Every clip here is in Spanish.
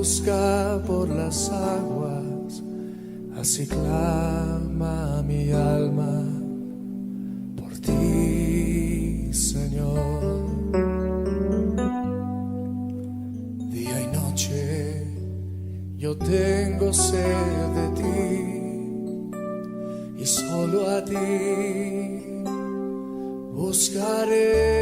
busca por las aguas, así clama mi alma por ti, Señor. Día y noche yo tengo sed de ti, y solo a ti buscaré.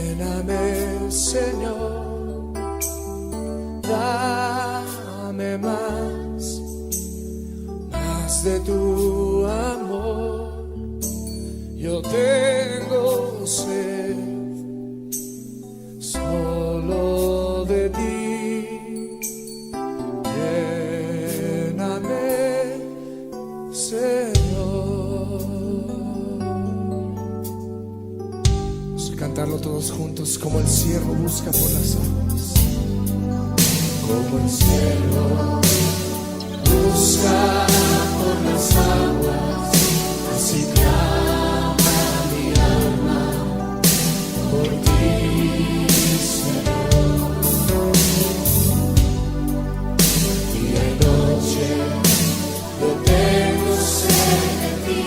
Lléname, Señor, dame más de tu amor. Yo tengo sed solo de ti. Lléname, Señor. Vamos a cantarlo todos juntos. Como el siervo busca por las aguas, como el siervo busca por las aguas, así clama mi alma por ti, Señor. Día y noche yo tengo sed de ti,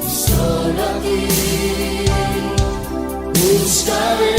y solo a ti buscaré.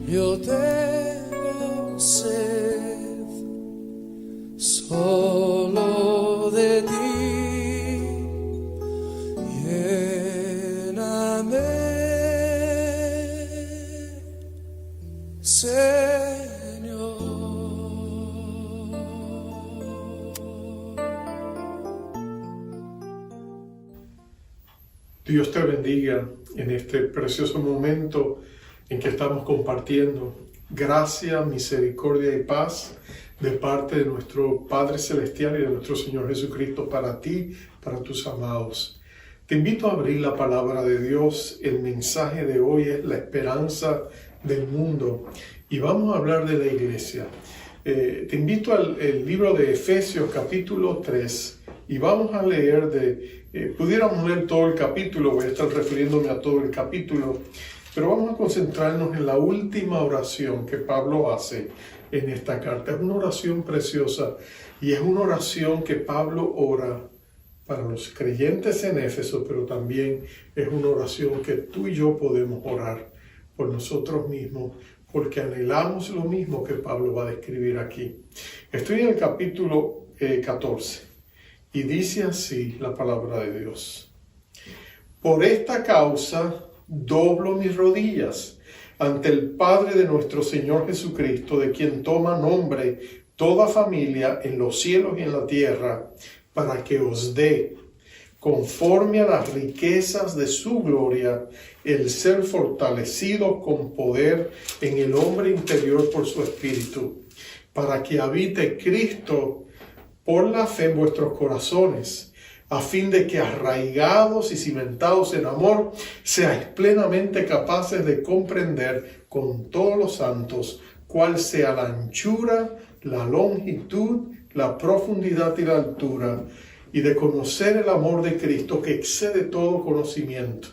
Yo tengo sed solo de ti, lléname, Señor. Dios te bendiga en este precioso momento en que estamos compartiendo gracia, misericordia y paz de parte de nuestro Padre Celestial y de nuestro Señor Jesucristo para ti, para tus amados. Te invito a abrir la palabra de Dios. El mensaje de hoy es la esperanza del mundo y vamos a hablar de la iglesia. Te invito al libro de Efesios capítulo 3 y vamos a leer pudiéramos leer todo el capítulo, voy a estar refiriéndome a todo el capítulo, pero vamos a concentrarnos en la última oración que Pablo hace en esta carta. Es una oración preciosa y es una oración que Pablo ora para los creyentes en Éfeso, pero también es una oración que tú y yo podemos orar por nosotros mismos, porque anhelamos lo mismo que Pablo va a describir aquí. Estoy en el capítulo 14 y dice así la palabra de Dios. Por esta causa doblo mis rodillas ante el Padre de nuestro Señor Jesucristo, de quien toma nombre toda familia en los cielos y en la tierra, para que os dé, conforme a las riquezas de su gloria, el ser fortalecido con poder en el hombre interior por su Espíritu, para que habite Cristo por la fe en vuestros corazones, a fin de que arraigados y cimentados en amor, seáis plenamente capaces de comprender con todos los santos cuál sea la anchura, la longitud, la profundidad y la altura, y de conocer el amor de Cristo que excede todo conocimiento,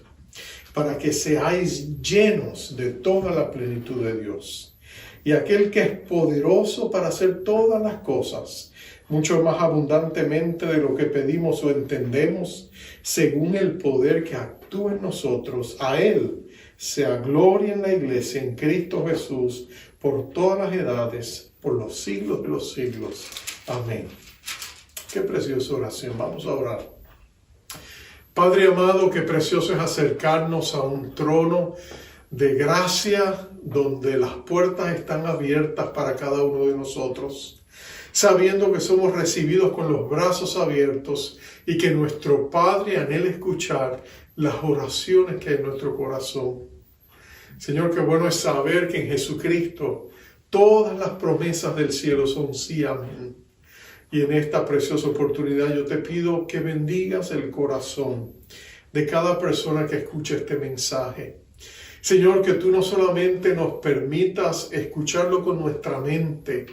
para que seáis llenos de toda la plenitud de Dios. y aquel que es poderoso para hacer todas las cosas, mucho más abundantemente de lo que pedimos o entendemos, según el poder que actúa en nosotros. A Él sea gloria en la Iglesia, en Cristo Jesús, por todas las edades, por los siglos de los siglos. Amén. Qué preciosa oración. Vamos a orar. Padre amado, qué precioso es acercarnos a un trono de gracia donde las puertas están abiertas para cada uno de nosotros, sabiendo que somos recibidos con los brazos abiertos y que nuestro Padre anhela escuchar las oraciones que hay en nuestro corazón. Señor, qué bueno es saber que en Jesucristo todas las promesas del cielo son sí, amén. Y en esta preciosa oportunidad yo te pido que bendigas el corazón de cada persona que escuche este mensaje. Señor, que tú no solamente nos permitas escucharlo con nuestra mente,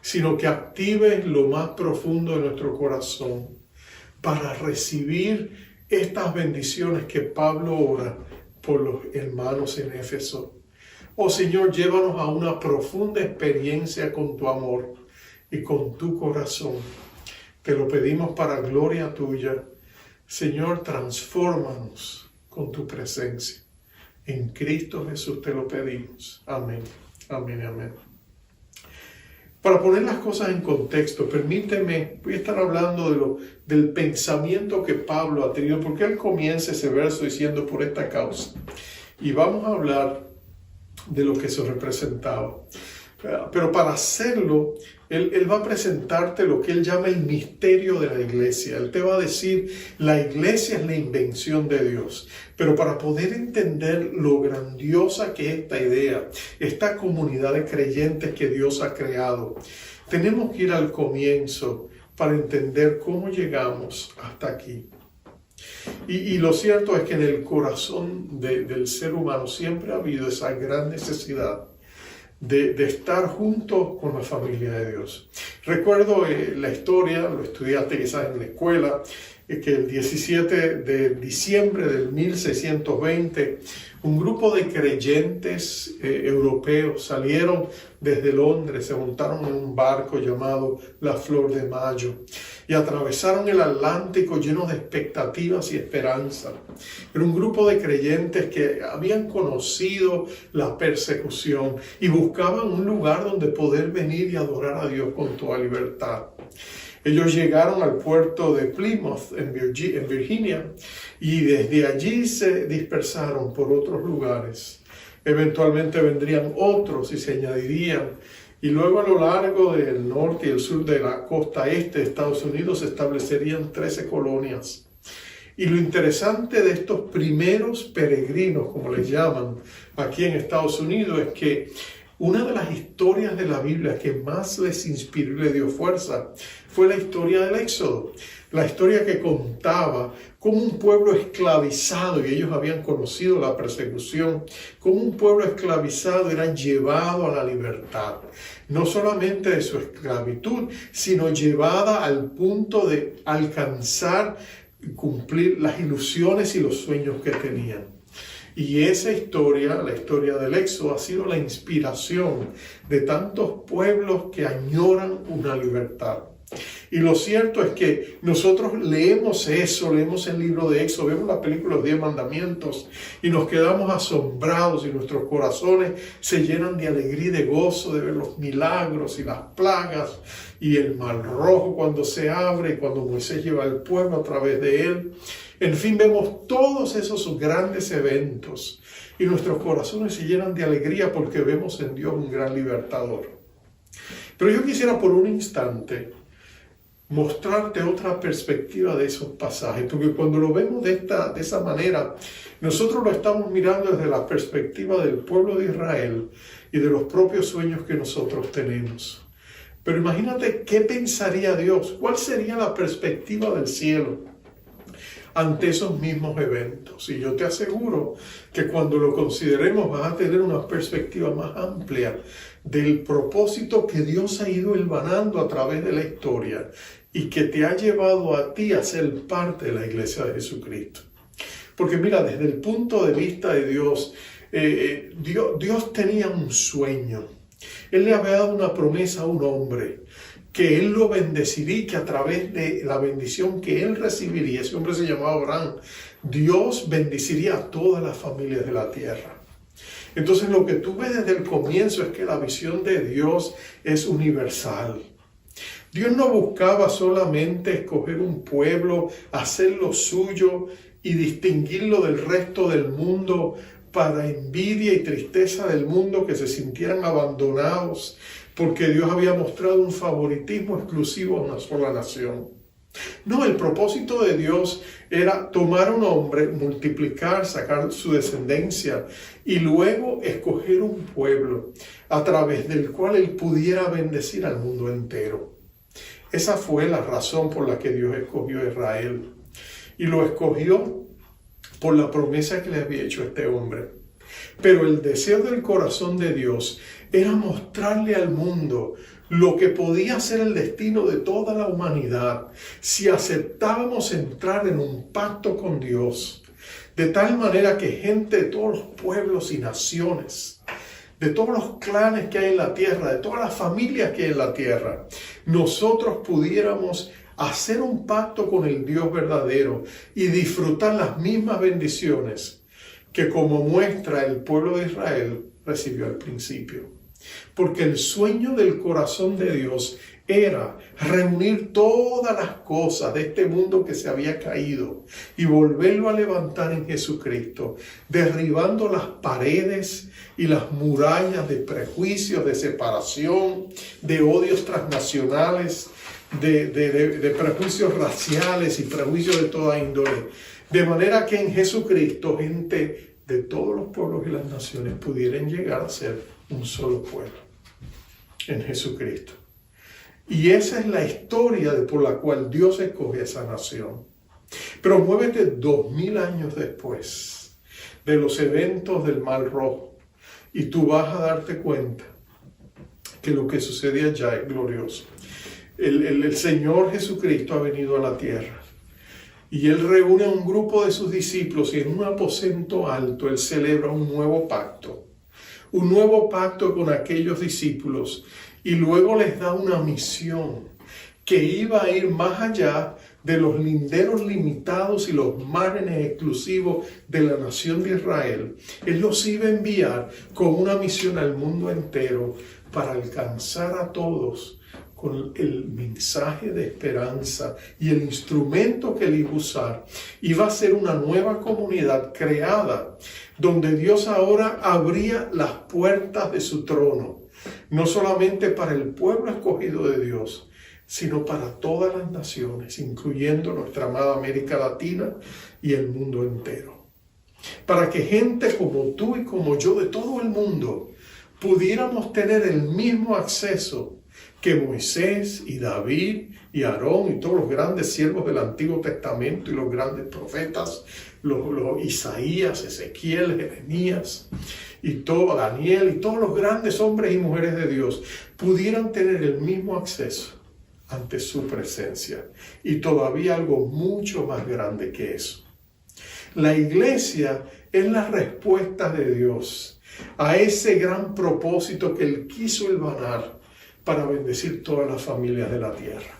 sino que actives lo más profundo de nuestro corazón para recibir estas bendiciones que Pablo ora por los hermanos en Éfeso. Oh Señor, llévanos a una profunda experiencia con tu amor y con tu corazón. Te lo pedimos para gloria tuya. Señor, transfórmanos con tu presencia. En Cristo Jesús te lo pedimos. Amén. Amén, amén. Para poner las cosas en contexto, permíteme, voy a estar hablando del pensamiento que Pablo ha tenido, porque él comienza ese verso diciendo por esta causa. Y vamos a hablar de lo que eso representaba. Pero para hacerlo, él va a presentarte lo que él llama el misterio de la iglesia. Él te va a decir, la iglesia es la invención de Dios. Pero para poder entender lo grandiosa que es esta idea, esta comunidad de creyentes que Dios ha creado, tenemos que ir al comienzo para entender cómo llegamos hasta aquí. Y lo cierto es que en el corazón del ser humano siempre ha habido esa gran necesidad de estar juntos con la familia de Dios. Recuerdo la historia, lo estudiaste quizás en la escuela, que el 17 de diciembre del 1620, un grupo de creyentes europeos salieron desde Londres, se montaron en un barco llamado La Flor de Mayo y atravesaron el Atlántico llenos de expectativas y esperanza. Era un grupo de creyentes que habían conocido la persecución y buscaban un lugar donde poder venir y adorar a Dios con toda libertad. Ellos llegaron al puerto de Plymouth, en Virginia, y desde allí se dispersaron por otros lugares. Eventualmente vendrían otros y se añadirían. Y luego a lo largo del norte y el sur de la costa este de Estados Unidos se establecerían 13 colonias. Y lo interesante de estos primeros peregrinos, como les llaman aquí en Estados Unidos, es que una de las historias de la Biblia que más les inspiró y les dio fuerza fue la historia del Éxodo. La historia que contaba cómo un pueblo esclavizado, y ellos habían conocido la persecución, cómo un pueblo esclavizado era llevado a la libertad. No solamente de su esclavitud, sino llevada al punto de alcanzar y cumplir las ilusiones y los sueños que tenían. Y esa historia, la historia del Éxodo, ha sido la inspiración de tantos pueblos que añoran una libertad. Y lo cierto es que nosotros leemos eso, leemos el libro de Éxodo, vemos la película Los 10 Mandamientos y nos quedamos asombrados y nuestros corazones se llenan de alegría y de gozo de ver los milagros y las plagas y el Mar Rojo cuando se abre y cuando Moisés lleva al pueblo a través de él. En fin, vemos todos esos grandes eventos y nuestros corazones se llenan de alegría porque vemos en Dios un gran libertador. Pero yo quisiera por un instante mostrarte otra perspectiva de esos pasajes, porque cuando lo vemos de esa manera, nosotros lo estamos mirando desde la perspectiva del pueblo de Israel y de los propios sueños que nosotros tenemos. Pero imagínate qué pensaría Dios, cuál sería la perspectiva del cielo ante esos mismos eventos. Y yo te aseguro que cuando lo consideremos vas a tener una perspectiva más amplia del propósito que Dios ha ido hilvanando a través de la historia y que te ha llevado a ti a ser parte de la iglesia de Jesucristo. Porque mira, desde el punto de vista de Dios, Dios tenía un sueño. Él le había dado una promesa a un hombre, que él lo bendeciría y que a través de la bendición que él recibiría, ese hombre se llamaba Abraham, Dios bendeciría a todas las familias de la tierra. Entonces lo que tú ves desde el comienzo es que la visión de Dios es universal. Dios no buscaba solamente escoger un pueblo, hacerlo suyo y distinguirlo del resto del mundo para envidia y tristeza del mundo, que se sintieran abandonados, porque Dios había mostrado un favoritismo exclusivo a una sola nación. No, el propósito de Dios era tomar a un hombre, multiplicar, sacar su descendencia y luego escoger un pueblo a través del cual Él pudiera bendecir al mundo entero. Esa fue la razón por la que Dios escogió a Israel. Y lo escogió por la promesa que le había hecho a este hombre. Pero el deseo del corazón de Dios era mostrarle al mundo lo que podía ser el destino de toda la humanidad si aceptábamos entrar en un pacto con Dios, de tal manera que gente de todos los pueblos y naciones, de todos los clanes que hay en la tierra, de todas las familias que hay en la tierra, nosotros pudiéramos hacer un pacto con el Dios verdadero y disfrutar las mismas bendiciones que, como muestra, el pueblo de Israel recibió al principio. Porque el sueño del corazón de Dios era reunir todas las cosas de este mundo que se había caído y volverlo a levantar en Jesucristo, derribando las paredes y las murallas de prejuicios, de separación, de odios transnacionales, de prejuicios raciales y prejuicios de toda índole. De manera que en Jesucristo gente de todos los pueblos y las naciones pudieran llegar a ser un solo pueblo en Jesucristo. Y esa es la historia por la cual Dios escoge esa nación. Pero muévete 2000 años después de los eventos del Mar Rojo y tú vas a darte cuenta que lo que sucede allá es glorioso. El Señor Jesucristo ha venido a la tierra y Él reúne a un grupo de sus discípulos y en un aposento alto Él celebra un nuevo pacto con aquellos discípulos y luego les da una misión que iba a ir más allá de los linderos limitados y los márgenes exclusivos de la nación de Israel. Él los iba a enviar con una misión al mundo entero para alcanzar a todos con el mensaje de esperanza y el instrumento que él iba a usar. Iba a ser una nueva comunidad creada donde Dios ahora abría las puertas de su trono, no solamente para el pueblo escogido de Dios, sino para todas las naciones, incluyendo nuestra amada América Latina y el mundo entero. Para que gente como tú y como yo de todo el mundo pudiéramos tener el mismo acceso que Moisés y David y Aarón y todos los grandes siervos del Antiguo Testamento y los grandes profetas, los Isaías, Ezequiel, Jeremías y todo, Daniel y todos los grandes hombres y mujeres de Dios pudieran tener el mismo acceso ante su presencia y todavía algo mucho más grande que eso. La iglesia es la respuesta de Dios a ese gran propósito que Él quiso hilvanar para bendecir todas las familias de la tierra.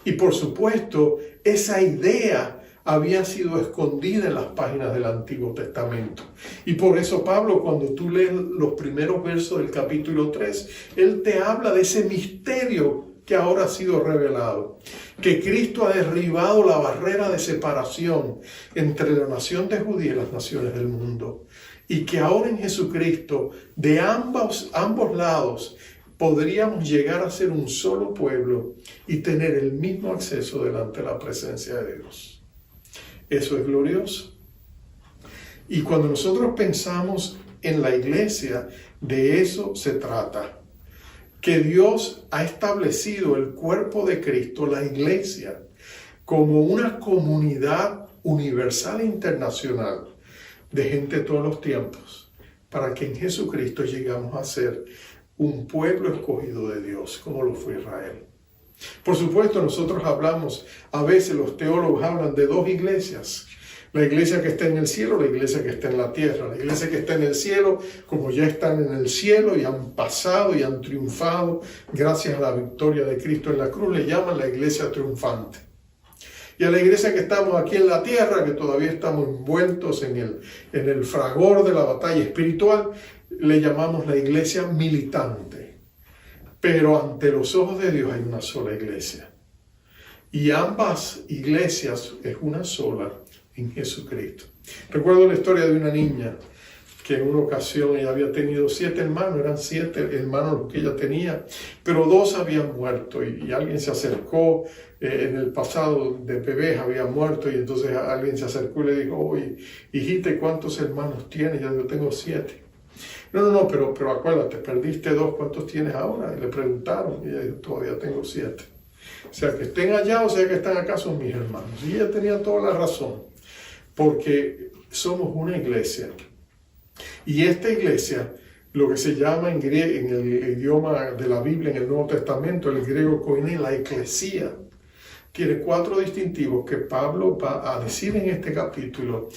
Y por supuesto, esa idea había sido escondida en las páginas del Antiguo Testamento. Y por eso Pablo, cuando tú lees los primeros versos del capítulo 3, él te habla de ese misterio que ahora ha sido revelado, que Cristo ha derribado la barrera de separación entre la nación de Judía y las naciones del mundo, y que ahora en Jesucristo, de ambos lados, podríamos llegar a ser un solo pueblo y tener el mismo acceso delante de la presencia de Dios. Eso es glorioso. Y cuando nosotros pensamos en la iglesia, de eso se trata. Que Dios ha establecido el cuerpo de Cristo, la iglesia, como una comunidad universal e internacional de gente de todos los tiempos, para que en Jesucristo llegamos a ser un pueblo escogido de Dios, como lo fue Israel. Por supuesto, nosotros hablamos, a veces los teólogos hablan de dos iglesias, La iglesia que está en el cielo, la iglesia que está en la tierra. La iglesia que está en el cielo, como ya están en el cielo y han pasado y han triunfado gracias a la victoria de Cristo en la cruz, le llaman la iglesia triunfante. Y a la iglesia que estamos aquí en la tierra, que todavía estamos envueltos en el fragor de la batalla espiritual, le llamamos la iglesia militante. Pero ante los ojos de Dios hay una sola iglesia. Y ambas iglesias es una sola en Jesucristo. Recuerdo la historia de una niña que en una ocasión ella había tenido 7 hermanos, eran 7 hermanos los que ella tenía, pero 2 habían muerto y alguien se acercó, en el pasado de bebés habían muerto y entonces alguien se acercó y le dijo, oye, hijita, ¿cuántos hermanos tienes? Ya yo tengo 7. No, pero acuérdate, perdiste 2, ¿cuántos tienes ahora? Y le preguntaron y ella dijo, todavía tengo 7. O sea, que estén allá o sea que están acá son mis hermanos. Y ella tenía toda la razón, porque somos una iglesia. Y esta iglesia, lo que se llama en el idioma de la Biblia, en el Nuevo Testamento, el griego koiné, la eclesía, tiene 4 distintivos que Pablo va a decir en este capítulo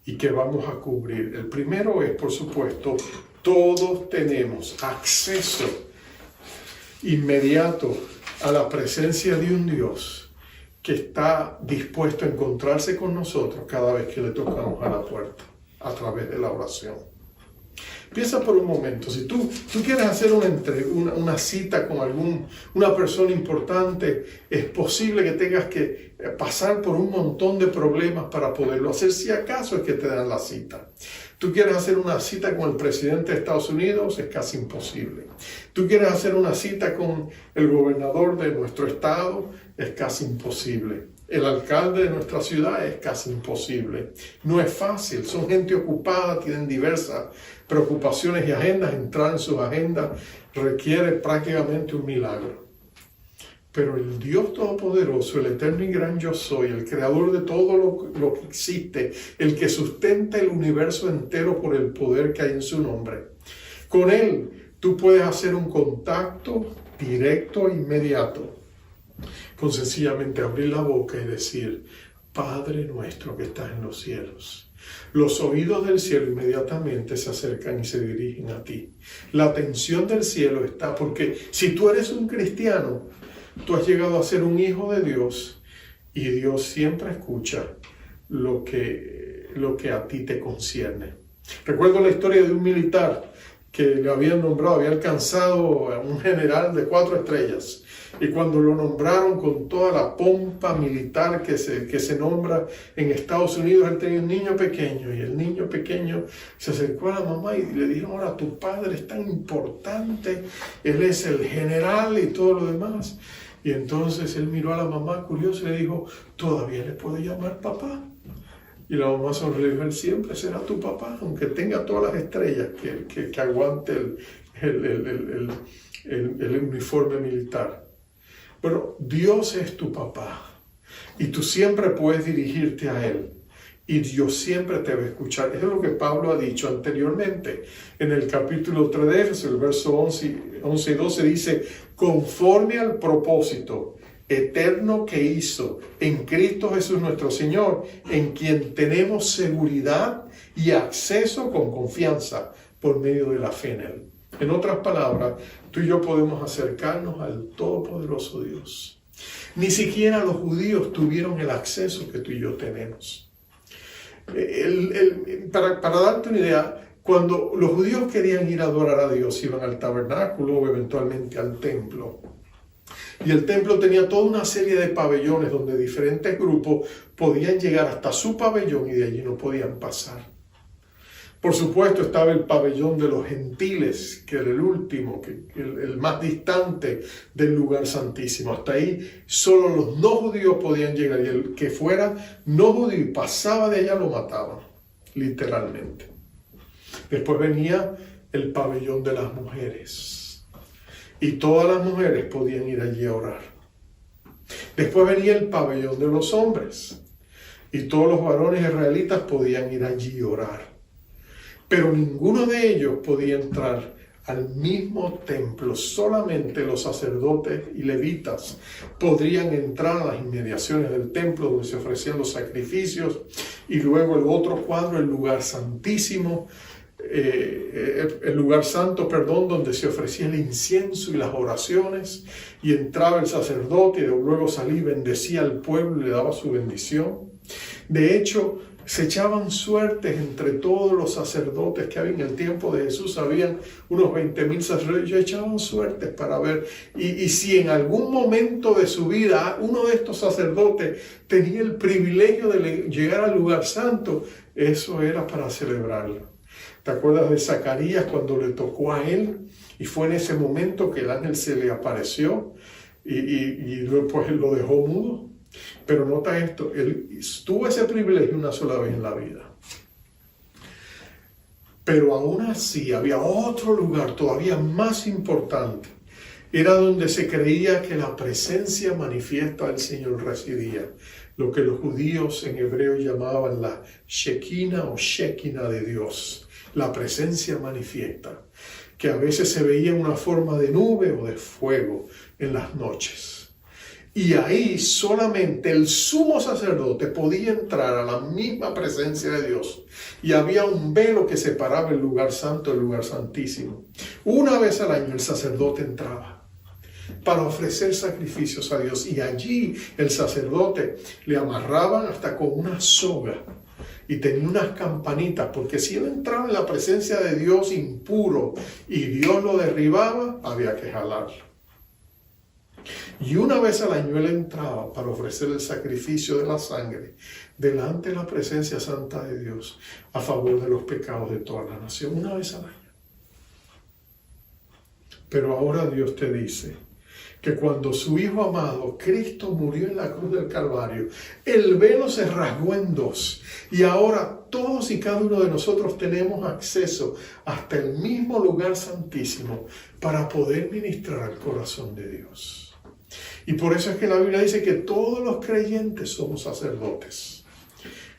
y que vamos a cubrir. El primero es, por supuesto, todos tenemos acceso inmediato a la presencia de un Dios que está dispuesto a encontrarse con nosotros cada vez que le tocamos a la puerta a través de la oración. Piensa por un momento, si tú quieres hacer una cita con una persona importante, es posible que tengas que pasar por un montón de problemas para poderlo hacer, si acaso es que te dan la cita. Tú quieres hacer una cita con el presidente de Estados Unidos, es casi imposible. Tú quieres hacer una cita con el gobernador de nuestro estado, es casi imposible. El alcalde de nuestra ciudad es casi imposible. No es fácil, son gente ocupada, tienen diversas preocupaciones y agendas. Entrar en sus agendas requiere prácticamente un milagro. Pero el Dios Todopoderoso, el eterno y gran yo soy, el creador de todo lo que existe, el que sustenta el universo entero por el poder que hay en su nombre, con Él tú puedes hacer un contacto directo e inmediato, con sencillamente abrir la boca y decir, Padre nuestro que estás en los cielos. Los oídos del cielo inmediatamente se acercan y se dirigen a ti. La atención del cielo está, porque si tú eres un cristiano, tú has llegado a ser un hijo de Dios y Dios siempre escucha lo que a ti te concierne. Recuerdo la historia de un militar que le habían nombrado, había alcanzado a un general de 4 estrellas. Y cuando lo nombraron con toda la pompa militar que se nombra en Estados Unidos, él tenía un niño pequeño y el niño pequeño se acercó a la mamá y le dijeron, ahora tu padre es tan importante, él es el general y todo lo demás. Y entonces él miró a la mamá curioso y le dijo, ¿todavía le puedo llamar papá? Y la mamá sonrió, él siempre será tu papá, aunque tenga todas las estrellas que aguante el uniforme militar. Bueno, Dios es tu papá y tú siempre puedes dirigirte a Él y Dios siempre te va a escuchar. Eso es lo que Pablo ha dicho anteriormente. En el capítulo 3 de Éfesos, el verso 11 y 12 dice, conforme al propósito eterno que hizo en Cristo Jesús nuestro Señor, en quien tenemos seguridad y acceso con confianza por medio de la fe en Él. En otras palabras, tú y yo podemos acercarnos al Todopoderoso Dios. Ni siquiera los judíos tuvieron el acceso que tú y yo tenemos. Para darte una idea, cuando los judíos querían ir a adorar a Dios, iban al tabernáculo o eventualmente al templo. Y el templo tenía toda una serie de pabellones donde diferentes grupos podían llegar hasta su pabellón y de allí no podían pasar. Por supuesto estaba el pabellón de los gentiles, que era el último, el más distante del lugar santísimo. Hasta ahí solo los no judíos podían llegar y el que fuera no judío y pasaba de allá lo mataban, literalmente. Después venía el pabellón de las mujeres y todas las mujeres podían ir allí a orar. Después venía el pabellón de los hombres y todos los varones israelitas podían ir allí a orar. Pero ninguno de ellos podía entrar al mismo templo. Solamente los sacerdotes y levitas podrían entrar a las inmediaciones del templo donde se ofrecían los sacrificios, y luego el otro cuadro, el lugar santísimo, el lugar santo, donde se ofrecía el incienso y las oraciones, y entraba el sacerdote y luego salía y bendecía al pueblo y le daba su bendición. De hecho, se echaban suertes entre todos los sacerdotes que había en el tiempo de Jesús. Habían unos 20,000 sacerdotes. Ellos echaban suertes para ver. Y si en algún momento de su vida uno de estos sacerdotes tenía el privilegio de llegar al lugar santo, eso era para celebrarlo. ¿Te acuerdas de Zacarías cuando le tocó a él? Y fue en ese momento que el ángel se le apareció y después él lo dejó mudo. Pero nota esto, él tuvo ese privilegio una sola vez en la vida. Pero aún así había otro lugar todavía más importante. Era donde se creía que la presencia manifiesta del Señor residía. Lo que los judíos en hebreo llamaban la Shekinah o Shekinah de Dios. La presencia manifiesta, que a veces se veía en una forma de nube o de fuego en las noches. Y ahí solamente el sumo sacerdote podía entrar a la misma presencia de Dios. Y había un velo que separaba el lugar santo del lugar santísimo. Una vez al año el sacerdote entraba para ofrecer sacrificios a Dios. Y allí el sacerdote le amarraban hasta con una soga. Y tenía unas campanitas, porque si él entraba en la presencia de Dios impuro y Dios lo derribaba, había que jalarlo. Y una vez al año él entraba para ofrecer el sacrificio de la sangre delante de la presencia santa de Dios a favor de los pecados de toda la nación. Una vez al año. Pero ahora Dios te dice que cuando su Hijo amado, Cristo, murió en la cruz del Calvario, el velo se rasgó en dos. Y ahora todos y cada uno de nosotros tenemos acceso hasta el mismo lugar santísimo para poder ministrar al corazón de Dios. Y por eso es que la Biblia dice que todos los creyentes somos sacerdotes.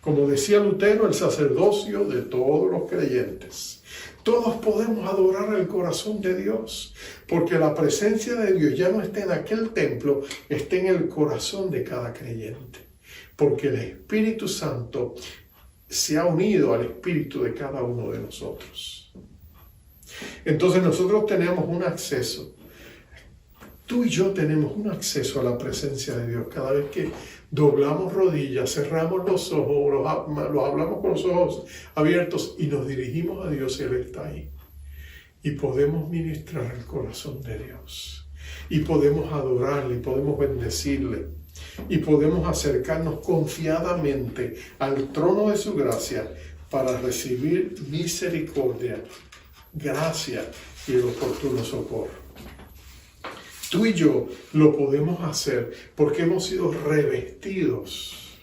Como decía Lutero, el sacerdocio de todos los creyentes. Todos podemos adorar al corazón de Dios, porque la presencia de Dios ya no está en aquel templo, está en el corazón de cada creyente. Porque el Espíritu Santo se ha unido al espíritu de cada uno de nosotros. Entonces nosotros tenemos un acceso. Tú y yo tenemos un acceso a la presencia de Dios cada vez que doblamos rodillas, cerramos los ojos, los hablamos con los ojos abiertos y nos dirigimos a Dios. Él está ahí. Y podemos ministrar el corazón de Dios. Y podemos adorarle, y podemos bendecirle. Y podemos acercarnos confiadamente al trono de su gracia para recibir misericordia, gracia y el oportuno socorro. Tú y yo lo podemos hacer porque hemos sido revestidos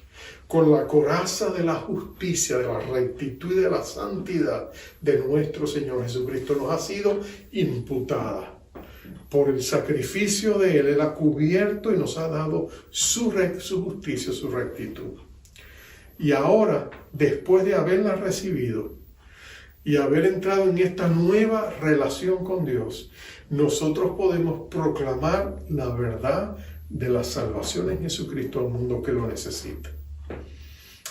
con la coraza de la justicia, de la rectitud y de la santidad de nuestro Señor Jesucristo. Nos ha sido imputada por el sacrificio de Él. Él ha cubierto y nos ha dado su justicia, su rectitud. Y ahora, después de haberla recibido y haber entrado en esta nueva relación con Dios, nosotros podemos proclamar la verdad de la salvación en Jesucristo al mundo que lo necesita.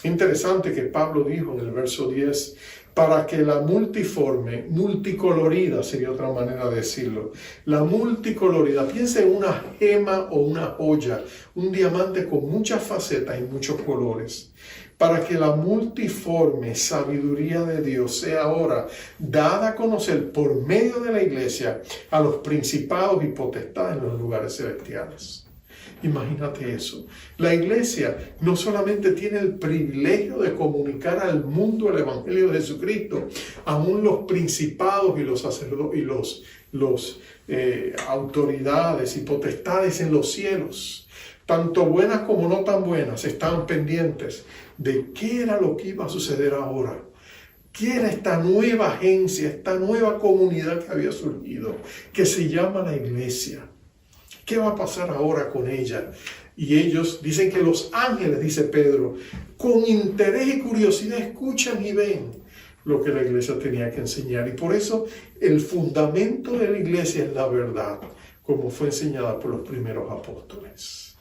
Interesante que Pablo dijo en el verso 10, para que la multicolorida sería otra manera de decirlo, la multicolorida, piensa en una gema o una joya, un diamante con muchas facetas y muchos colores. Para que la multiforme sabiduría de Dios sea ahora dada a conocer por medio de la iglesia a los principados y potestades en los lugares celestiales. Imagínate eso. La iglesia no solamente tiene el privilegio de comunicar al mundo el evangelio de Jesucristo, aún los principados y los sacerdotes y los autoridades y potestades en los cielos, tanto buenas como no tan buenas, estaban pendientes de qué era lo que iba a suceder ahora. ¿Qué era esta nueva agencia, esta nueva comunidad que había surgido, que se llama la iglesia? ¿Qué va a pasar ahora con ella? Y ellos dicen que los ángeles, dice Pedro, con interés y curiosidad escuchan y ven lo que la iglesia tenía que enseñar. Y por eso el fundamento de la iglesia es la verdad, como fue enseñada por los primeros apóstoles.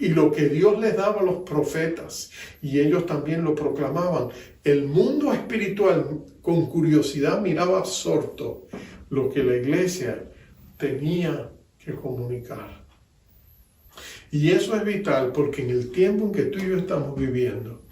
Y lo que Dios les daba a los profetas, y ellos también lo proclamaban, el mundo espiritual con curiosidad miraba absorto lo que la iglesia tenía que comunicar. Y eso es vital porque en el tiempo en que tú y yo estamos viviendo,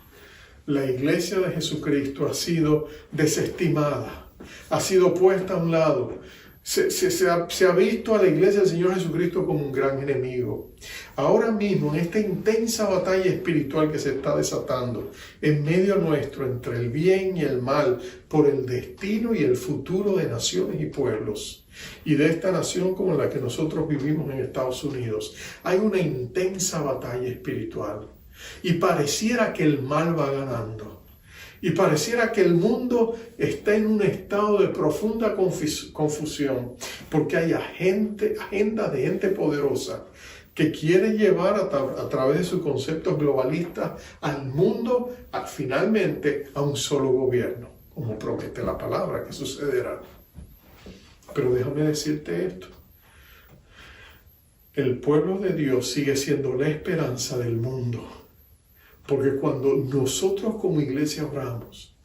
la iglesia de Jesucristo ha sido desestimada, ha sido puesta a un lado. Se ha visto a la iglesia del Señor Jesucristo como un gran enemigo. Ahora mismo, en esta intensa batalla espiritual que se está desatando en medio nuestro, entre el bien y el mal, por el destino y el futuro de naciones y pueblos, y de esta nación como la que nosotros vivimos en Estados Unidos, hay una intensa batalla espiritual. Y pareciera que el mal va ganando. Y pareciera que el mundo está en un estado de profunda confusión, porque hay agenda de gente poderosa que quiere llevar a través de sus conceptos globalistas al mundo finalmente a un solo gobierno, como promete la palabra que sucederá. Pero déjame decirte esto. El pueblo de Dios sigue siendo la esperanza del mundo. Porque cuando nosotros como iglesia oramos,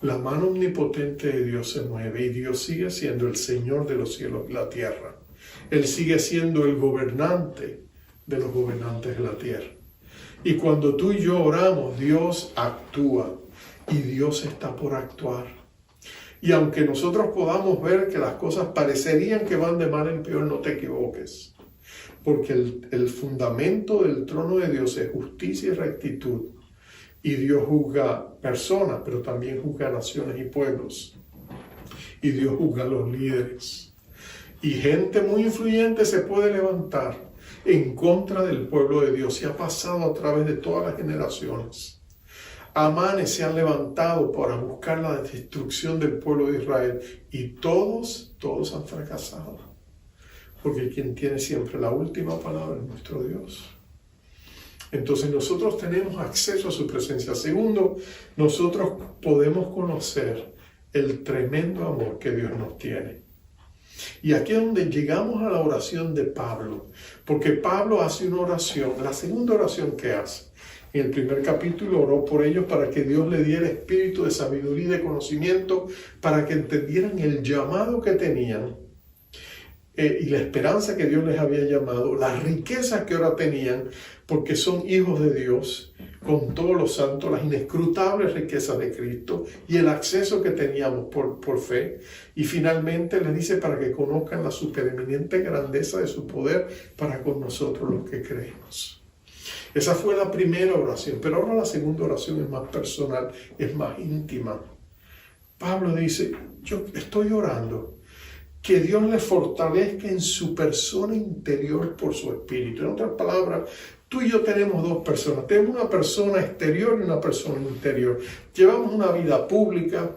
la mano omnipotente de Dios se mueve y Dios sigue siendo el Señor de los cielos y la tierra. Él sigue siendo el gobernante de los gobernantes de la tierra. Y cuando tú y yo oramos, Dios actúa y Dios está por actuar. Y aunque nosotros podamos ver que las cosas parecerían que van de mal en peor, no te equivoques. Porque el fundamento del trono de Dios es justicia y rectitud. Y Dios juzga personas, pero también juzga naciones y pueblos. Y Dios juzga a los líderes. Y gente muy influyente se puede levantar en contra del pueblo de Dios. Y ha pasado a través de todas las generaciones. Amanes se han levantado para buscar la destrucción del pueblo de Israel. Y todos han fracasado. Porque quien tiene siempre la última palabra es nuestro Dios. Entonces nosotros tenemos acceso a su presencia. Segundo, nosotros podemos conocer el tremendo amor que Dios nos tiene. Y aquí es donde llegamos a la oración de Pablo. Porque Pablo hace una oración, la segunda oración que hace. En el primer capítulo oró por ellos para que Dios le diera espíritu de sabiduría y de conocimiento, para que entendieran el llamado que tenían. Y la esperanza que Dios les había llamado, las riquezas que ahora tenían, porque son hijos de Dios, con todos los santos, las inescrutables riquezas de Cristo y el acceso que teníamos por fe. Y finalmente les dice para que conozcan la supereminente grandeza de su poder para con nosotros los que creemos. Esa fue la primera oración, pero ahora la segunda oración es más personal, es más íntima. Pablo dice, yo estoy orando que Dios le fortalezca en su persona interior por su espíritu. En otras palabras, tú y yo tenemos dos personas. Tenemos una persona exterior y una persona interior. Llevamos una vida pública,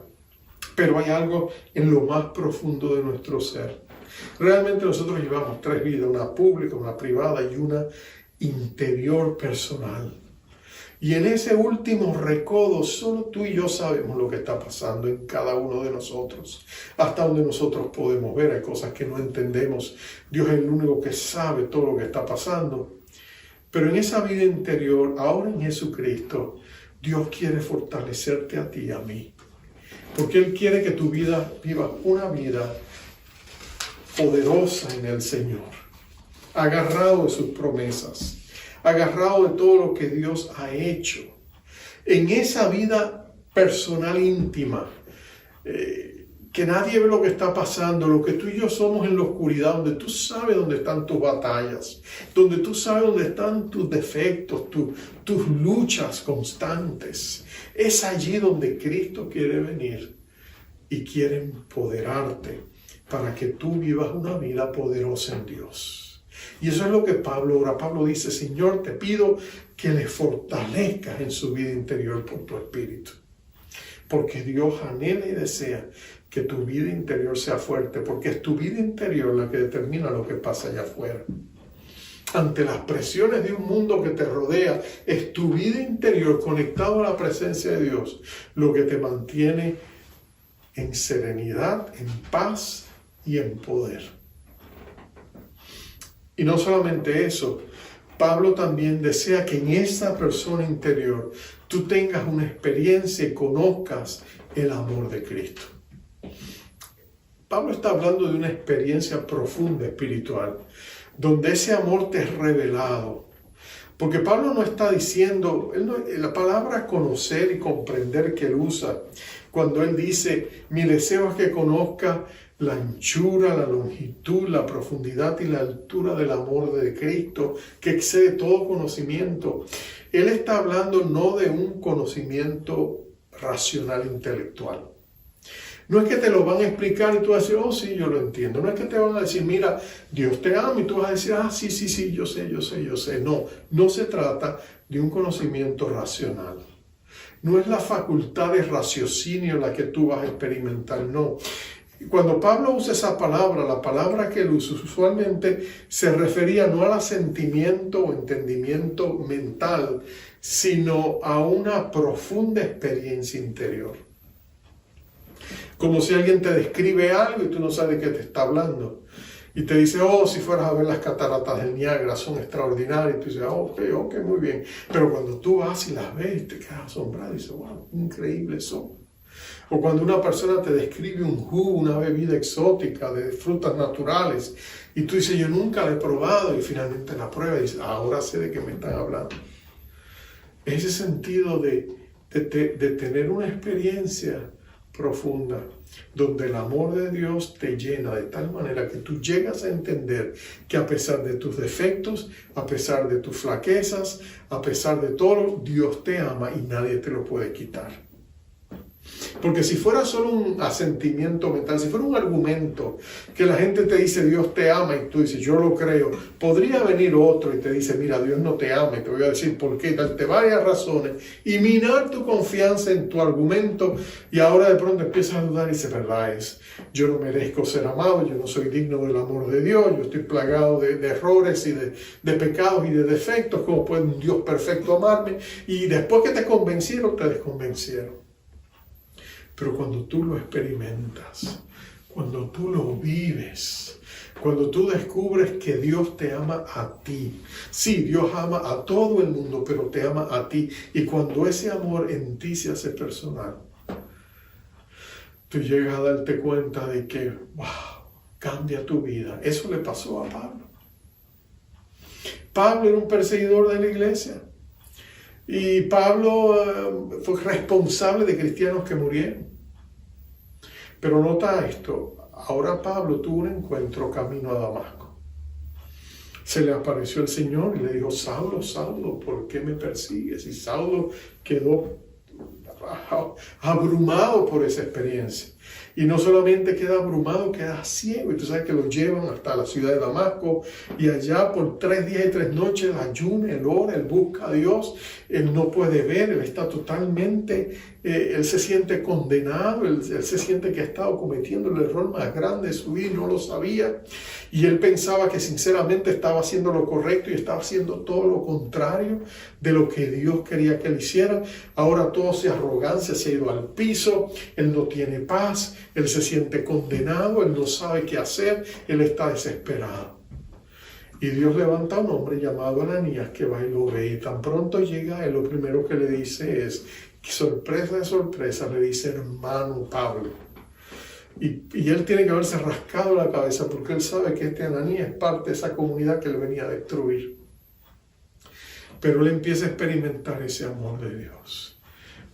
pero hay algo en lo más profundo de nuestro ser. Realmente nosotros llevamos tres vidas, una pública, una privada y una interior personal. Y en ese último recodo, solo tú y yo sabemos lo que está pasando en cada uno de nosotros. Hasta donde nosotros podemos ver, hay cosas que no entendemos. Dios es el único que sabe todo lo que está pasando. Pero en esa vida interior, ahora en Jesucristo, Dios quiere fortalecerte a ti y a mí. Porque Él quiere que tu vida viva una vida poderosa en el Señor. Agarrado de sus promesas. Agarrado de todo lo que Dios ha hecho, en esa vida personal íntima, que nadie ve lo que está pasando, lo que tú y yo somos en la oscuridad, donde tú sabes dónde están tus batallas, donde tú sabes dónde están tus defectos, tus luchas constantes. Es allí donde Cristo quiere venir y quiere empoderarte para que tú vivas una vida poderosa en Dios. Y eso es lo que Pablo ora. Pablo dice, Señor, te pido que le fortalezcas en su vida interior por tu espíritu. Porque Dios anhela y desea que tu vida interior sea fuerte, porque es tu vida interior la que determina lo que pasa allá afuera. ante las presiones de un mundo que te rodea, es tu vida interior conectado a la presencia de Dios lo que te mantiene en serenidad, en paz y en poder. Y no solamente eso, Pablo también desea que en esa persona interior tú tengas una experiencia y conozcas el amor de Cristo. Pablo está hablando de una experiencia profunda espiritual, donde ese amor te es revelado. Porque Pablo no está diciendo, la palabra conocer y comprender que él usa, cuando él dice, mi deseo es que conozca la anchura, la longitud, la profundidad y la altura del amor de Cristo, que excede todo conocimiento. Él está hablando no de un conocimiento racional intelectual. No es que te lo van a explicar y tú vas a decir, oh sí, yo lo entiendo. No es que te van a decir, mira, Dios te ama y tú vas a decir, ah, sí, yo sé. No se trata de un conocimiento racional. No es la facultad de raciocinio la que tú vas a experimentar, no. Cuando Pablo usa esa palabra, la palabra que él usa usualmente se refería no al asentimiento o entendimiento mental, sino a una profunda experiencia interior. Como si alguien te describe algo y tú no sabes de qué te está hablando. Y te dice, oh, si fueras a ver las cataratas del Niágara, son extraordinarias. Y tú dices, ok, muy bien. Pero cuando tú vas y las ves, te quedas asombrado y dices, wow, increíbles son. O cuando una persona te describe un jugo, una bebida exótica de frutas naturales, y tú dices, yo nunca la he probado, y finalmente la pruebas y dices, ahora sé de qué me están hablando. Ese sentido de tener una experiencia profunda, donde el amor de Dios te llena de tal manera que tú llegas a entender que a pesar de tus defectos, a pesar de tus flaquezas, a pesar de todo, Dios te ama y nadie te lo puede quitar. Porque si fuera solo un asentimiento mental, si fuera un argumento que la gente te dice Dios te ama y tú dices yo lo creo, podría venir otro y te dice mira Dios no te ama y te voy a decir por qué, darte varias razones y minar tu confianza en tu argumento y ahora de pronto empiezas a dudar y dices verdad es, yo no merezco ser amado, yo no soy digno del amor de Dios, yo estoy plagado de errores y de pecados y de defectos, ¿cómo puede un Dios perfecto amarme? Y después que te convencieron, te desconvencieron. Pero cuando tú lo experimentas, cuando tú lo vives, cuando tú descubres que Dios te ama a ti. Sí, Dios ama a todo el mundo, pero te ama a ti. Y cuando ese amor en ti se hace personal, tú llegas a darte cuenta de que, wow, cambia tu vida. Eso le pasó a Pablo. Pablo era un perseguidor de la iglesia. Y Pablo fue responsable de cristianos que murieron. Pero nota esto, ahora Pablo tuvo un encuentro camino a Damasco. Se le apareció el Señor y le dijo, Saulo, Saulo, ¿por qué me persigues? Y Saulo quedó abrumado por esa experiencia. Y no solamente queda abrumado, queda ciego. Y tú sabes que lo llevan hasta la ciudad de Damasco. Y allá por 3 días y 3 noches ayuna, él ora, él busca a Dios. Él no puede ver, él está totalmente, él se siente condenado. Él se siente que ha estado cometiendo el error más grande de su vida y no lo sabía. Y él pensaba que sinceramente estaba haciendo lo correcto y estaba haciendo todo lo contrario de lo que Dios quería que él hiciera. Ahora toda su arrogancia se ha ido al piso. Él no tiene paz. Él se siente condenado, él no sabe qué hacer, él está desesperado. Y Dios levanta a un hombre llamado Ananías que va y lo ve. Y tan pronto llega él, lo primero que le dice es, sorpresa de sorpresa, le dice hermano Pablo. Y él tiene que haberse rascado la cabeza porque él sabe que este Ananías es parte de esa comunidad que él venía a destruir. Pero él empieza a experimentar ese amor de Dios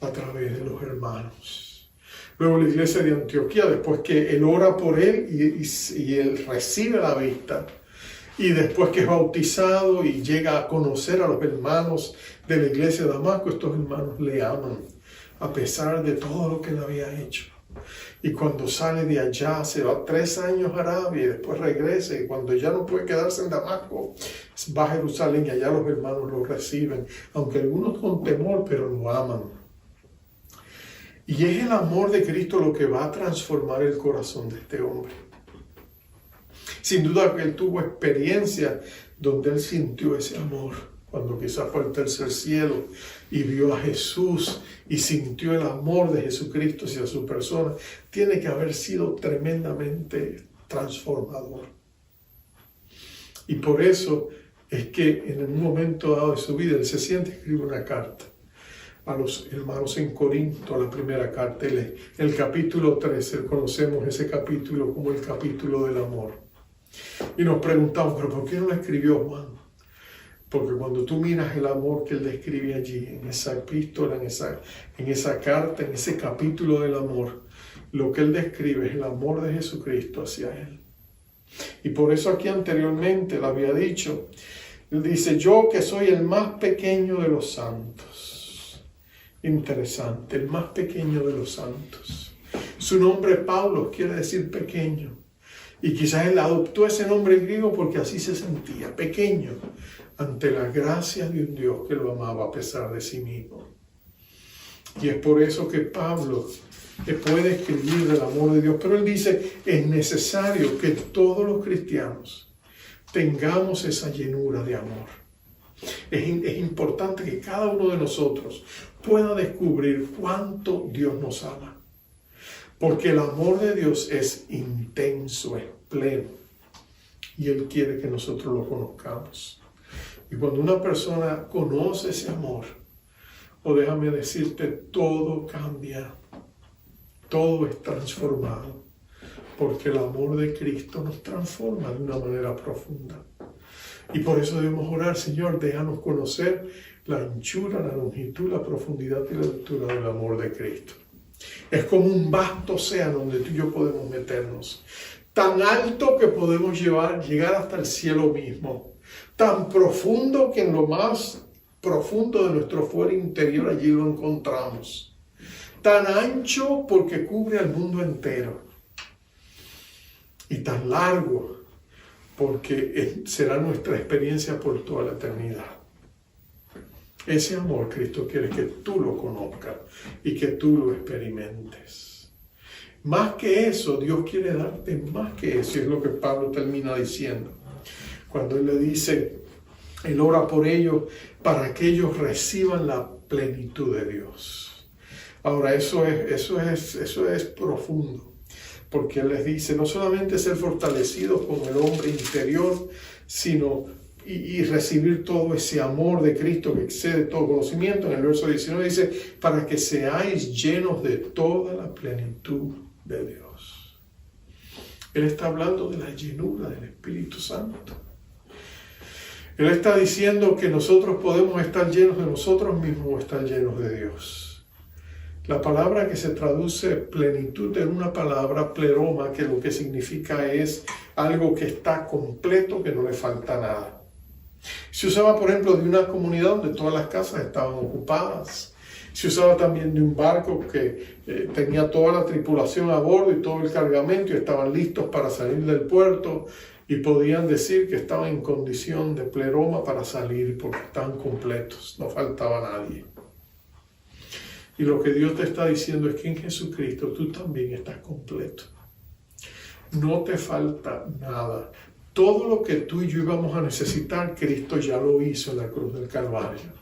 a través de los hermanos. Luego la iglesia de Antioquía, después que él ora por él y él recibe la vista, y después que es bautizado y llega a conocer a los hermanos de la iglesia de Damasco, estos hermanos le aman, a pesar de todo lo que él había hecho. Y cuando sale de allá, se va 3 años a Arabia y después regresa, y cuando ya no puede quedarse en Damasco, va a Jerusalén y allá los hermanos lo reciben, aunque algunos con temor, pero lo aman. Y es el amor de Cristo lo que va a transformar el corazón de este hombre. Sin duda que él tuvo experiencia donde él sintió ese amor, cuando quizás fue al tercer cielo y vio a Jesús y sintió el amor de Jesucristo hacia su persona, tiene que haber sido tremendamente transformador. Y por eso es que en un momento dado de su vida él se siente y escribe una carta a los hermanos en Corinto, la primera carta, el capítulo 13, conocemos ese capítulo como el capítulo del amor. Y nos preguntamos, ¿pero por qué no lo escribió Juan? Porque cuando tú miras el amor que él describe allí, en esa epístola, en esa carta, en ese capítulo del amor, lo que él describe es el amor de Jesucristo hacia él. Y por eso aquí anteriormente le había dicho, él dice, yo que soy el más pequeño de los santos. Interesante, el más pequeño de los santos. Su nombre Paulo quiere decir pequeño. Y quizás él adoptó ese nombre griego porque así se sentía, pequeño, ante la gracia de un Dios que lo amaba a pesar de sí mismo. Y es por eso que Pablo puede escribir del amor de Dios. Pero él dice, es necesario que todos los cristianos tengamos esa llenura de amor. Es importante que cada uno de nosotros pueda descubrir cuánto Dios nos ama. Porque el amor de Dios es intenso, es pleno. Y Él quiere que nosotros lo conozcamos. Y cuando una persona conoce ese amor, o déjame decirte, todo cambia. Todo es transformado. Porque el amor de Cristo nos transforma de una manera profunda. Y por eso debemos orar, Señor, déjanos conocer la anchura, la longitud, la profundidad y la altura del amor de Cristo. Es como un vasto océano donde tú y yo podemos meternos. Tan alto que podemos llegar hasta el cielo mismo. Tan profundo que en lo más profundo de nuestro fuero interior allí lo encontramos. Tan ancho porque cubre al mundo entero. Y tan largo porque será nuestra experiencia por toda la eternidad. Ese amor Cristo quiere que tú lo conozcas y que tú lo experimentes. Más que eso, Dios quiere darte más que eso, y es lo que Pablo termina diciendo. Cuando él le dice, él ora por ellos para que ellos reciban la plenitud de Dios. Ahora, eso es profundo. Porque Él les dice, no solamente ser fortalecidos con el hombre interior, sino y recibir todo ese amor de Cristo que excede todo conocimiento. En el verso 19 dice, para que seáis llenos de toda la plenitud de Dios. Él está hablando de la llenura del Espíritu Santo. Él está diciendo que nosotros podemos estar llenos de nosotros mismos o estar llenos de Dios. La palabra que se traduce plenitud es una palabra pleroma, que lo que significa es algo que está completo, que no le falta nada. Se usaba, por ejemplo, de una comunidad donde todas las casas estaban ocupadas. Se usaba también de un barco que tenía toda la tripulación a bordo y todo el cargamento y estaban listos para salir del puerto y podían decir que estaban en condición de pleroma para salir porque estaban completos, no faltaba nadie. Y lo que Dios te está diciendo es que en Jesucristo tú también estás completo. No te falta nada. Todo lo que tú y yo íbamos a necesitar, Cristo ya lo hizo en la cruz del Calvario.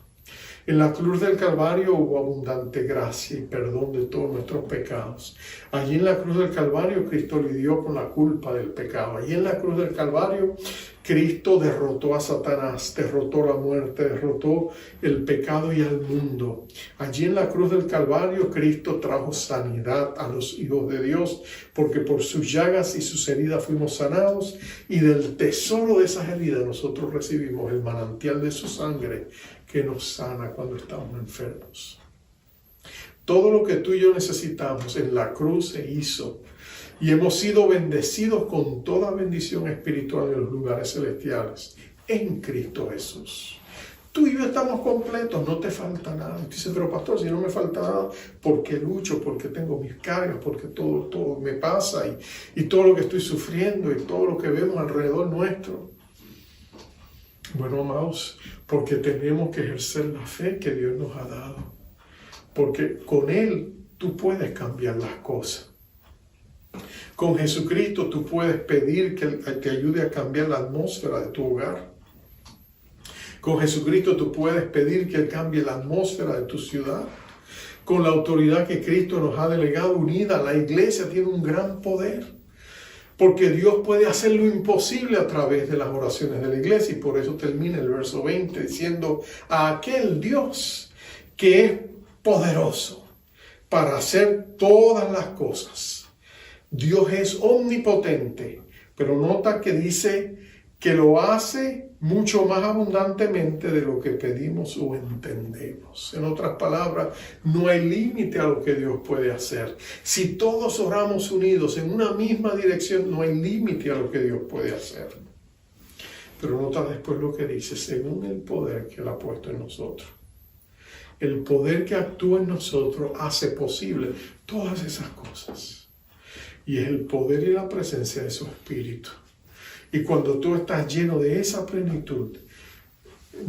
En la cruz del Calvario hubo abundante gracia y perdón de todos nuestros pecados. Allí en la cruz del Calvario Cristo lidió con la culpa del pecado. Allí en la cruz del Calvario Cristo derrotó a Satanás, derrotó la muerte, derrotó el pecado y al mundo. Allí en la cruz del Calvario Cristo trajo sanidad a los hijos de Dios, porque por sus llagas y sus heridas fuimos sanados, y del tesoro de esas heridas nosotros recibimos el manantial de su sangre que nos sana cuando estamos enfermos. Todo lo que tú y yo necesitamos en la cruz se hizo. Y hemos sido bendecidos con toda bendición espiritual en los lugares celestiales, en Cristo Jesús. Tú y yo estamos completos, no te falta nada. Y tú dices, pero pastor, si no me falta nada, ¿por qué lucho? Porque tengo mis cargas, porque todo me pasa y todo lo que estoy sufriendo y todo lo que vemos alrededor nuestro. Bueno, amados, porque tenemos que ejercer la fe que Dios nos ha dado. Porque con Él tú puedes cambiar las cosas. Con Jesucristo tú puedes pedir que Él te ayude a cambiar la atmósfera de tu hogar. Con Jesucristo tú puedes pedir que Él cambie la atmósfera de tu ciudad. Con la autoridad que Cristo nos ha delegado unida, la iglesia tiene un gran poder. Porque Dios puede hacer lo imposible a través de las oraciones de la iglesia. Y por eso termina el verso 20 diciendo: a aquel Dios que es poderoso para hacer todas las cosas. Dios es omnipotente, pero nota que dice que lo hace mucho más abundantemente de lo que pedimos o entendemos. En otras palabras, no hay límite a lo que Dios puede hacer. Si todos oramos unidos en una misma dirección, no hay límite a lo que Dios puede hacer. Pero nota después lo que dice: según el poder que Él ha puesto en nosotros. El poder que actúa en nosotros hace posible todas esas cosas. Y es el poder y la presencia de su Espíritu. Y cuando tú estás lleno de esa plenitud,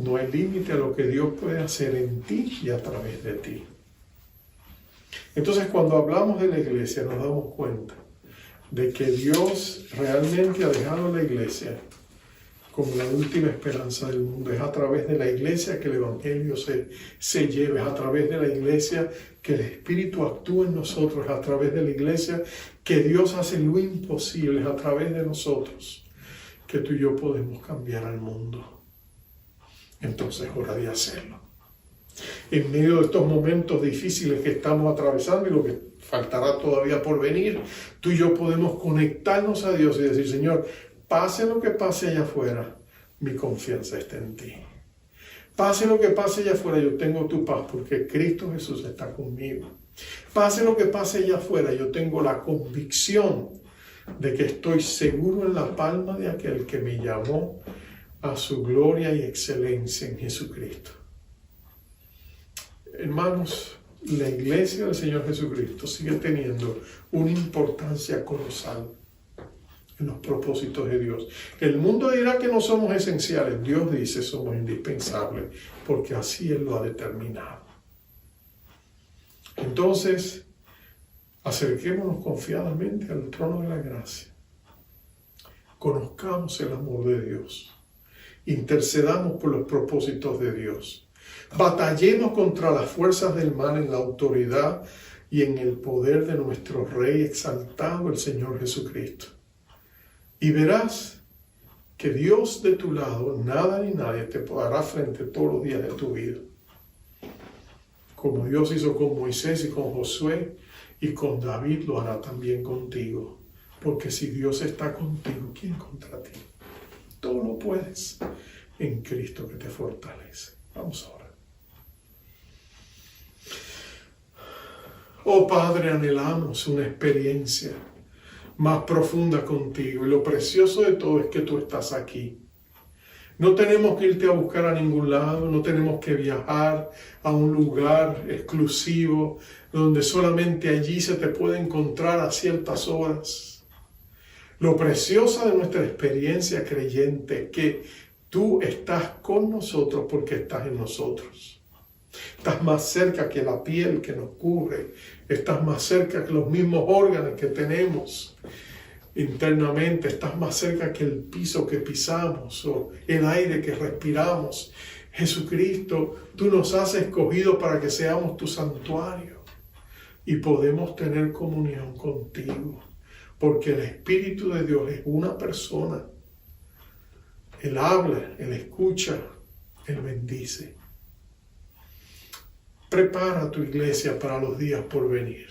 no hay límite a lo que Dios puede hacer en ti y a través de ti. Entonces, cuando hablamos de la iglesia, nos damos cuenta de que Dios realmente ha dejado la iglesia como la última esperanza del mundo. Es a través de la iglesia que el Evangelio se lleva. Es a través de la iglesia que el Espíritu actúa en nosotros. Es a través de la iglesia que Dios hace lo imposible. Es a través de nosotros que tú y yo podemos cambiar al mundo. Entonces es hora de hacerlo. En medio de estos momentos difíciles que estamos atravesando y lo que faltará todavía por venir, tú y yo podemos conectarnos a Dios y decir: Señor, pase lo que pase allá afuera, mi confianza está en ti. Pase lo que pase allá afuera, yo tengo tu paz porque Cristo Jesús está conmigo. Pase lo que pase allá afuera, yo tengo la convicción de que estoy seguro en la palma de aquel que me llamó a su gloria y excelencia en Jesucristo. Hermanos, la iglesia del Señor Jesucristo sigue teniendo una importancia colosal en los propósitos de Dios. El mundo dirá que no somos esenciales. Dios dice somos indispensables, porque así Él lo ha determinado. Entonces, acerquémonos confiadamente al trono de la gracia. Conozcamos el amor de Dios. Intercedamos por los propósitos de Dios. Batallemos contra las fuerzas del mal en la autoridad y en el poder de nuestro Rey exaltado, el Señor Jesucristo. Y verás que Dios de tu lado, nada ni nadie te hará frente todos los días de tu vida. Como Dios hizo con Moisés y con Josué, y con David lo hará también contigo. Porque si Dios está contigo, ¿quién contra ti? Todo lo puedes en Cristo que te fortalece. Vamos ahora. Oh Padre, anhelamos una experiencia más profunda contigo. Y lo precioso de todo es que tú estás aquí. No tenemos que irte a buscar a ningún lado, no tenemos que viajar a un lugar exclusivo donde solamente allí se te puede encontrar a ciertas horas. Lo precioso de nuestra experiencia creyente es que tú estás con nosotros porque estás en nosotros. Estás más cerca que la piel que nos cubre, estás más cerca que los mismos órganos que tenemos. Internamente estás más cerca que el piso que pisamos o el aire que respiramos. Jesucristo, tú nos has escogido para que seamos tu santuario y podemos tener comunión contigo, porque el Espíritu de Dios es una persona. Él habla, Él escucha, Él bendice. Prepara tu iglesia para los días por venir.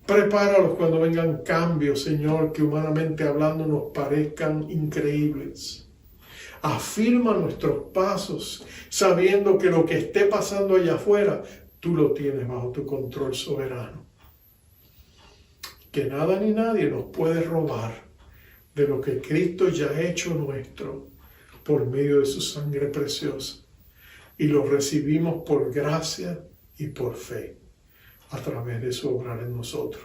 Prepáralos cuando vengan cambios, Señor, que humanamente hablando nos parezcan increíbles. Afirma nuestros pasos, sabiendo que lo que esté pasando allá afuera, tú lo tienes bajo tu control soberano. Que nada ni nadie nos puede robar de lo que Cristo ya ha hecho nuestro por medio de su sangre preciosa. Y lo recibimos por gracia y por fe, a través de su obrar en nosotros.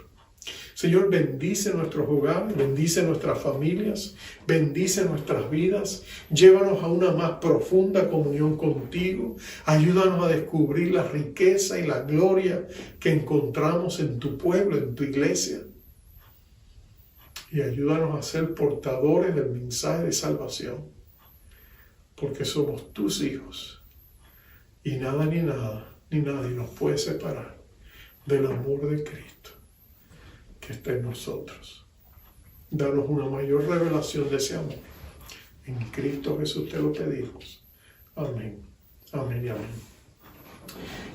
Señor, bendice nuestros hogares, bendice nuestras familias, bendice nuestras vidas, llévanos a una más profunda comunión contigo, ayúdanos a descubrir la riqueza y la gloria que encontramos en tu pueblo, en tu iglesia, y ayúdanos a ser portadores del mensaje de salvación, porque somos tus hijos. Y nada ni nadie nos puede separar del amor de Cristo que está en nosotros. Danos una mayor revelación de ese amor. En Cristo Jesús te lo pedimos. Amén. Amén y amén.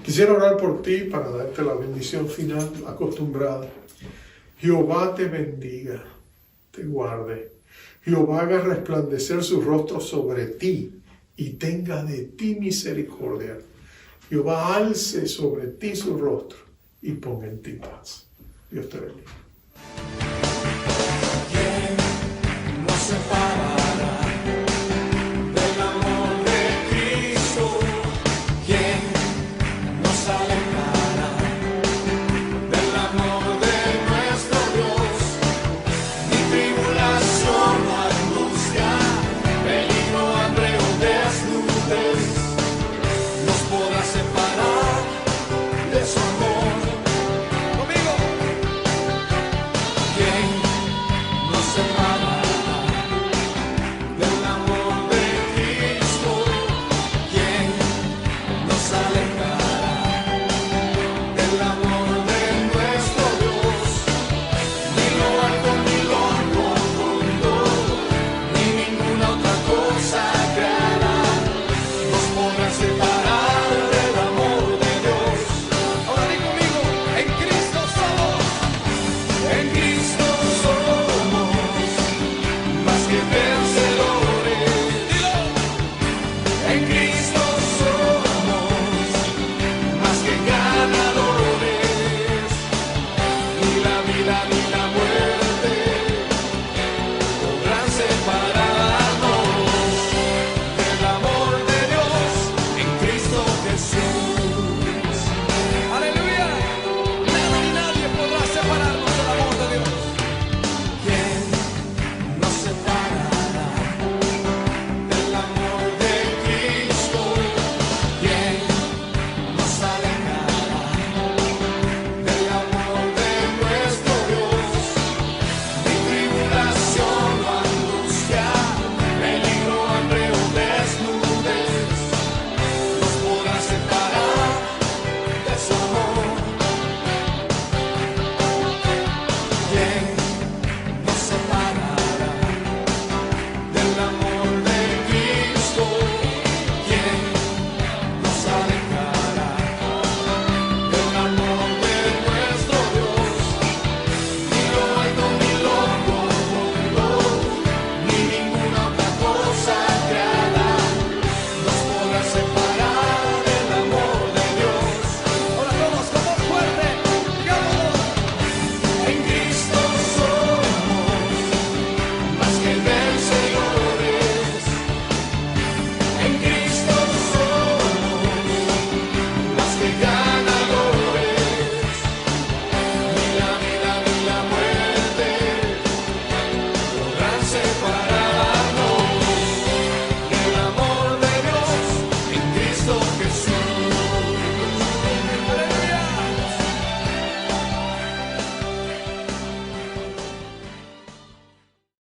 Quisiera orar por ti para darte la bendición final acostumbrada. Jehová te bendiga, te guarde. Jehová haga resplandecer su rostro sobre ti y tenga de ti misericordia. Jehová alce sobre ti su rostro y ponga en ti paz. Dios te bendiga. ¿Quién nos separa?